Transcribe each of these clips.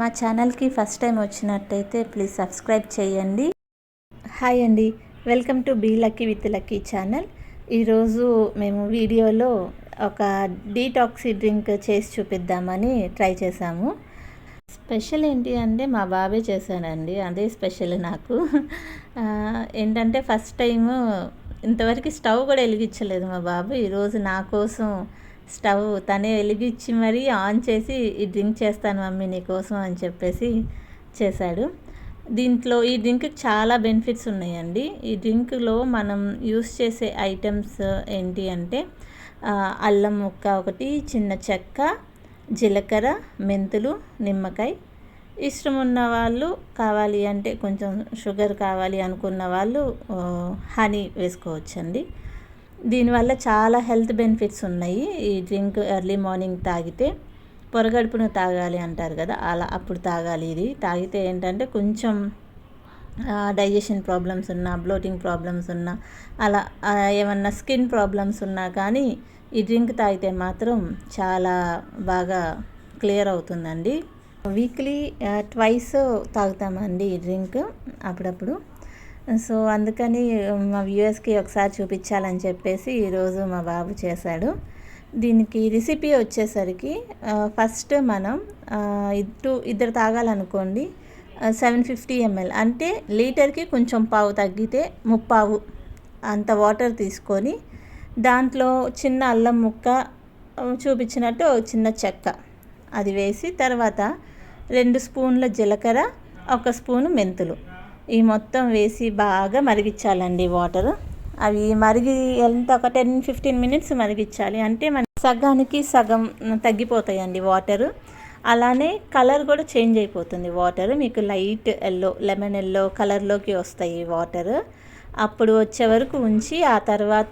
మా ఛానల్కి first time వచ్చినట్టయితే ప్లీజ్ సబ్స్క్రైబ్ చేయండి. హాయ్ అండి, welcome to be lucky with lucky channel. ఈరోజు మేము వీడియోలో ఒక డీటాక్సీ డ్రింక్ చేసి చూపిద్దామని ట్రై చేసాము. స్పెషల్ ఏంటి అంటే మా బాబే చేశానండి, అదే స్పెషల్ నాకు. ఏంటంటే ఫస్ట్ టైము ఇంతవరకు స్టవ్ కూడా వెలిగించలేదు మా బాబు. ఈరోజు నా కోసం స్టవ్ తనే వెలిగించి మరీ ఆన్ చేసి ఈ డ్రింక్ చేస్తాను మమ్మీ నీ కోసం అని చెప్పేసి చేశాడు. ఈ డ్రింక్కి చాలా బెనిఫిట్స్ ఉన్నాయండి. ఈ డ్రింక్లో మనం యూస్ చేసే ఐటమ్స్ ఏంటి అంటే అల్లం ముక్క ఒకటి, చిన్న చెక్క, జీలకర్ర, మెంతులు, నిమ్మకాయ. ఇష్టం ఉన్న వాళ్ళు కావాలి అంటే కొంచెం షుగర్ కావాలి అనుకున్న వాళ్ళు హనీ వేసుకోవచ్చండి. దీనివల్ల చాలా హెల్త్ బెనిఫిట్స్ ఉన్నాయి. ఈ డ్రింక్ ఎర్లీ మార్నింగ్ తాగితే పొరగడుపును తాగాలి అంటారు కదా, అలా అప్పుడు తాగాలి. ఇది తాగితే ఏంటంటే కొంచెం డైజెషన్ ప్రాబ్లమ్స్ ఉన్నా, బ్లోటింగ్ ప్రాబ్లమ్స్ ఉన్నా, అలా ఏమన్నా స్కిన్ ప్రాబ్లమ్స్ ఉన్నా కానీ ఈ డ్రింక్ తాగితే మాత్రం చాలా బాగా క్లియర్ అవుతుందండి. వీక్లీ ట్వైస్ తాగుతామండి ఈ డ్రింక్ అప్పుడప్పుడు. సో అందుకని మా వ్యూవర్స్కి ఒకసారి చూపించాలని చెప్పేసి ఈరోజు మా బాబు చేశాడు. దీనికి రెసిపీ వచ్చేసరికి ఫస్ట్ మనం ఇద్దరు తాగాలనుకోండి 750 ml అంటే లీటర్కి కొంచెం పావు తగ్గితే ముప్పావు అంత వాటర్ తీసుకొని దాంట్లో చిన్న అల్లం ముక్క చూపించినట్టు చిన్న చెక్క అది వేసి, తర్వాత 2 స్పూన్ల జీలకర్ర, 1 స్పూను మెంతులు ఈ మొత్తం వేసి బాగా మరిగించాలండి వాటర్. అవి ఎంత ఒక 10-15 మినిట్స్ మరిగించాలి. అంటే మన సగానికి సగం తగ్గిపోతాయండి వాటర్. అలానే కలర్ కూడా చేంజ్ అయిపోతుంది వాటర్. మీకు లైట్ ఎల్లో, లెమన్ ఎల్లో కలర్లోకి వస్తాయి వాటర్. అప్పుడు వచ్చే వరకు ఉంచి ఆ తర్వాత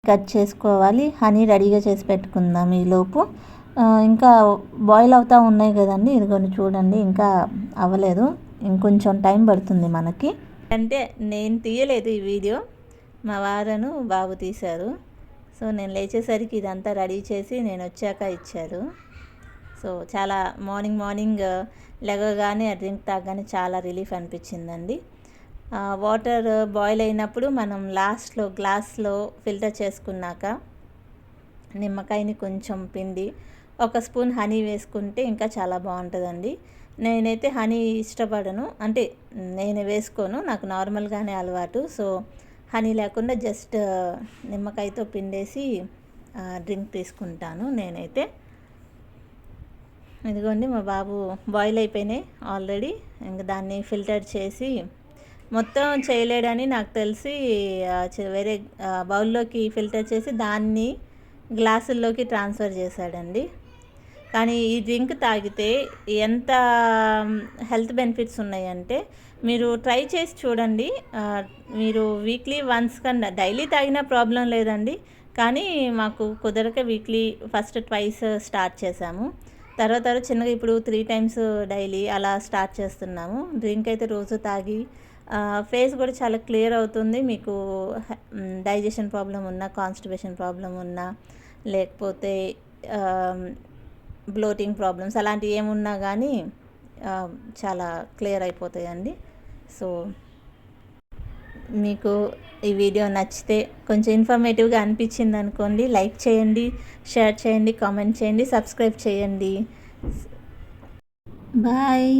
కట్ చేసుకోవాలి. హనీ రెడీగా చేసి పెట్టుకుందాం ఈలోపు. ఇంకా బాయిల్ అవుతూ ఉన్నాయి కదండి, ఇదిగోండి చూడండి, ఇంకా అవ్వలేదు, ఇంకొంచెం టైం పడుతుంది మనకి. అంటే నేను తీయలేదు ఈ వీడియో, మా వారను బాబు తీశారు. సో నేను లేచేసరికి ఇదంతా రెడీ చేసి నేను వచ్చాక ఇచ్చారు. సో చాలా మార్నింగ్ లేవగానే ఆ డ్రింక్ తాగగానే చాలా రిలీఫ్ అనిపించిందండి. వాటర్ బాయిల్ అయినప్పుడు మనం లాస్ట్లో గ్లాస్లో ఫిల్టర్ చేసుకున్నాక నిమ్మకాయని కొంచెం పిండి 1 స్పూన్ హనీ వేసుకుంటే ఇంకా చాలా బాగుంటుందండి. నేనైతే హనీ ఇష్టపడను, అంటే నేను వేసుకోను, నాకు నార్మల్గానే అలవాటు. సో హనీ లేకుండా జస్ట్ నిమ్మకాయతో పిండేసి డ్రింక్ తీసుకుంటాను నేనైతే. ఇదిగోండి మా బాబు బాయిల్ అయిపోయినాయి ఆల్రెడీ. ఇంకా దాన్ని ఫిల్టర్ చేసి మొత్తం చేయలేడని నాకు తెలిసి వేరే బౌల్లోకి ఫిల్టర్ చేసి దాన్ని గ్లాసుల్లోకి ట్రాన్స్ఫర్ చేశాడండి. కానీ ఈ డ్రింక్ తాగితే ఎంత హెల్త్ బెనిఫిట్స్ ఉన్నాయంటే మీరు ట్రై చేసి చూడండి. మీరు వీక్లీ వన్స్ కన్నా డైలీ తాగినా ప్రాబ్లం లేదండి. కానీ మాకు కుదరక వీక్లీ ఫస్ట్ ట్వైస్ స్టార్ట్ చేసాము. తర్వాత చిన్నగా ఇప్పుడు 3 times డైలీ అలా స్టార్ట్ చేస్తున్నాము. డ్రింక్ అయితే రోజు తాగి ఫేస్ కూడా చాలా క్లియర్ అవుతుంది. మీకు డైజెషన్ ప్రాబ్లం ఉన్నా, కాన్స్టిపేషన్ ప్రాబ్లం ఉన్నా, లేకపోతే బ్లోటింగ్ ప్రాబ్లమ్స్ అలాంటివి ఏమున్నా కానీ చాలా క్లియర్ అయిపోతాయండి. సో మీకు ఈ వీడియో నచ్చితే, కొంచెం ఇన్ఫర్మేటివ్గా అనిపించింది అనుకోండి, లైక్ చేయండి, షేర్ చేయండి, కామెంట్ చేయండి, సబ్స్క్రైబ్ చేయండి. బాయ్.